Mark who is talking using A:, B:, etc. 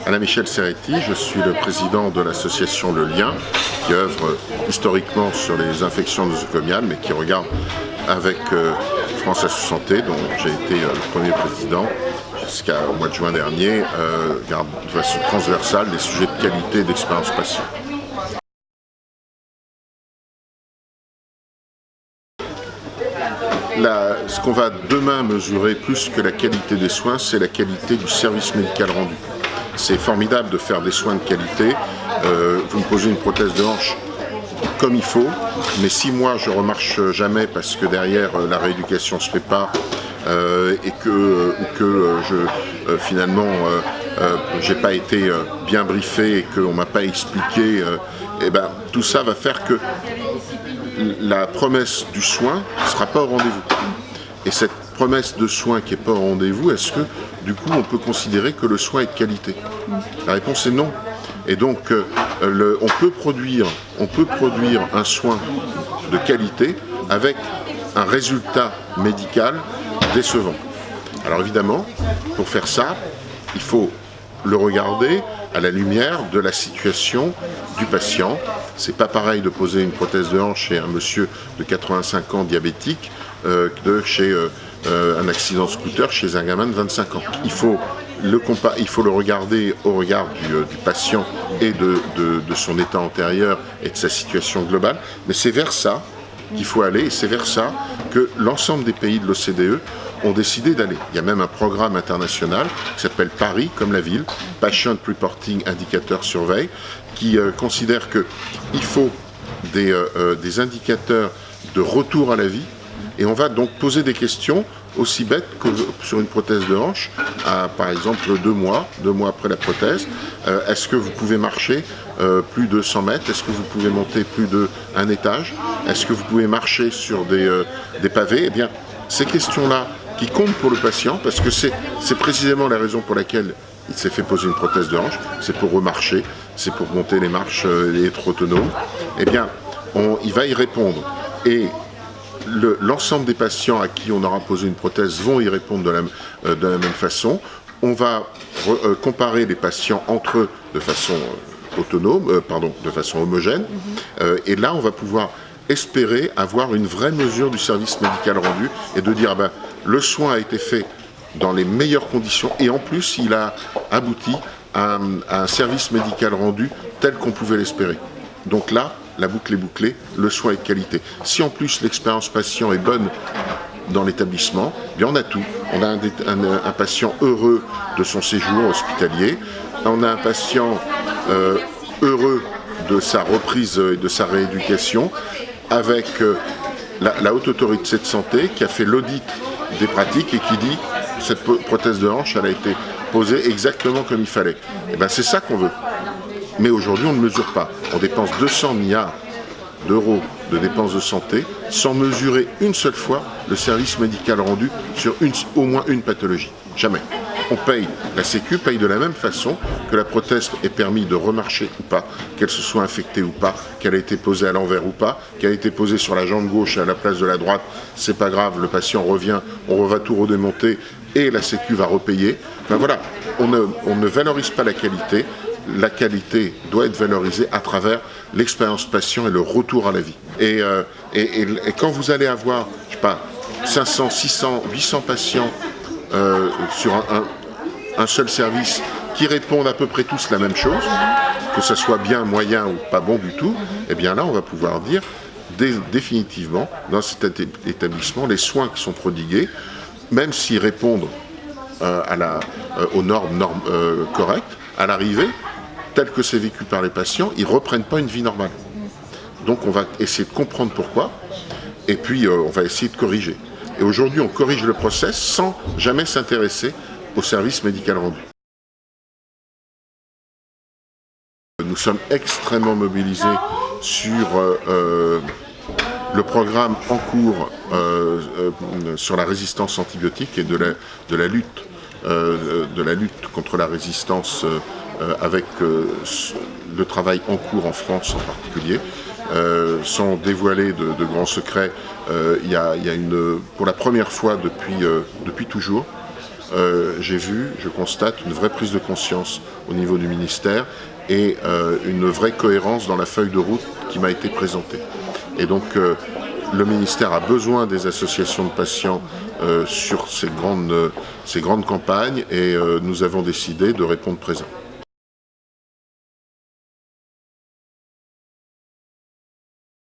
A: Alain Michel Serretti, je suis le président de l'association Le Lien, qui œuvre historiquement sur les infections nosocomiales, mais qui regarde avec France Assos Santé, dont j'ai été le premier président jusqu'au mois de juin dernier, regarde de façon transversale les sujets de qualité et d'expérience patient. Ce qu'on va demain mesurer plus que la qualité des soins, c'est la qualité du service médical rendu. C'est formidable de faire des soins de qualité. Vous me posez une prothèse de hanche comme il faut, mais si moi je remarche jamais parce que derrière la rééducation se fait pas et que finalement j'ai pas été bien briefé et qu'on m'a pas expliqué, et ben tout ça va faire que la promesse du soin ne sera pas au rendez-vous. Et cette promesse de soin qui n'est pas au rendez-vous, est-ce que du coup on peut considérer que le soin est de qualité? La réponse est non. Et donc on peut produire un soin de qualité avec un résultat médical décevant. Alors évidemment, pour faire ça, il faut le regarder à la lumière de la situation du patient. C'est pas pareil de poser une prothèse de hanche chez un monsieur de 85 ans diabétique que chez un accident scooter chez un gamin de 25 ans. Il faut le regarder au regard du patient et de son état antérieur et de sa situation globale, mais c'est vers ça qu'il faut aller et c'est vers ça que l'ensemble des pays de l'OCDE ont décidé d'aller. Il y a même un programme international qui s'appelle Paris, comme la ville, Patient Reporting Indicator Survey, qui considère qu'il faut des indicateurs de retour à la vie, et on va donc poser des questions aussi bêtes que sur une prothèse de hanche, par exemple 2 mois après la prothèse. Est-ce que vous pouvez marcher plus de 100 mètres? Est-ce que vous pouvez monter plus d'un étage? Est-ce que vous pouvez marcher sur des pavés? Eh bien, ces questions-là qui comptent pour le patient, parce que c'est précisément la raison pour laquelle il s'est fait poser une prothèse de hanche, c'est pour remarcher, c'est pour monter les marches et être autonome, eh bien, il va y répondre. Et l'ensemble des patients à qui on aura posé une prothèse vont y répondre de la même façon. On va comparer les patients entre eux de façon de façon homogène. Et là, on va pouvoir espérer avoir une vraie mesure du service médical rendu et de dire, le soin a été fait dans les meilleures conditions et en plus, il a abouti à un service médical rendu tel qu'on pouvait l'espérer. Donc là, la boucle est bouclée, le soin est de qualité. Si en plus l'expérience patient est bonne dans l'établissement, bien on a tout. On a un patient heureux de son séjour hospitalier, on a un patient heureux de sa reprise et de sa rééducation, avec la haute autorité de santé qui a fait l'audit des pratiques et qui dit cette prothèse de hanche, elle a été posée exactement comme il fallait. Et bien c'est ça qu'on veut. Mais aujourd'hui, on ne mesure pas. On dépense 200 milliards d'euros de dépenses de santé sans mesurer une seule fois le service médical rendu sur au moins une pathologie. Jamais. On paye, la Sécu paye de la même façon que la prothèse est permis de remarcher ou pas, qu'elle se soit infectée ou pas, qu'elle a été posée à l'envers ou pas, qu'elle a été posée sur la jambe gauche à la place de la droite, c'est pas grave, le patient revient, on va tout redémonter et la Sécu va repayer. Enfin voilà, on ne valorise pas la qualité. La qualité doit être valorisée à travers l'expérience patient et le retour à la vie. Et quand vous allez avoir, je sais pas, 500, 600, 800 patients sur un seul service qui répondent à peu près tous la même chose, que ça soit bien, moyen ou pas bon du tout, eh bien là on va pouvoir dire définitivement dans cet établissement les soins qui sont prodigués, même s'ils répondent aux normes correctes, à l'arrivée, tel que c'est vécu par les patients, ils ne reprennent pas une vie normale. Donc on va essayer de comprendre pourquoi, et puis on va essayer de corriger. Et aujourd'hui, on corrige le process sans jamais s'intéresser au service médical rendu. Nous sommes extrêmement mobilisés sur le programme en cours sur la résistance antibiotique et de la lutte contre la résistance avec le travail en cours en France en particulier. Sans dévoiler de grands secrets, il y a pour la première fois depuis toujours, je constate une vraie prise de conscience au niveau du ministère et une vraie cohérence dans la feuille de route qui m'a été présentée. Et donc le ministère a besoin des associations de patients sur ces grandes campagnes et nous avons décidé de répondre présent.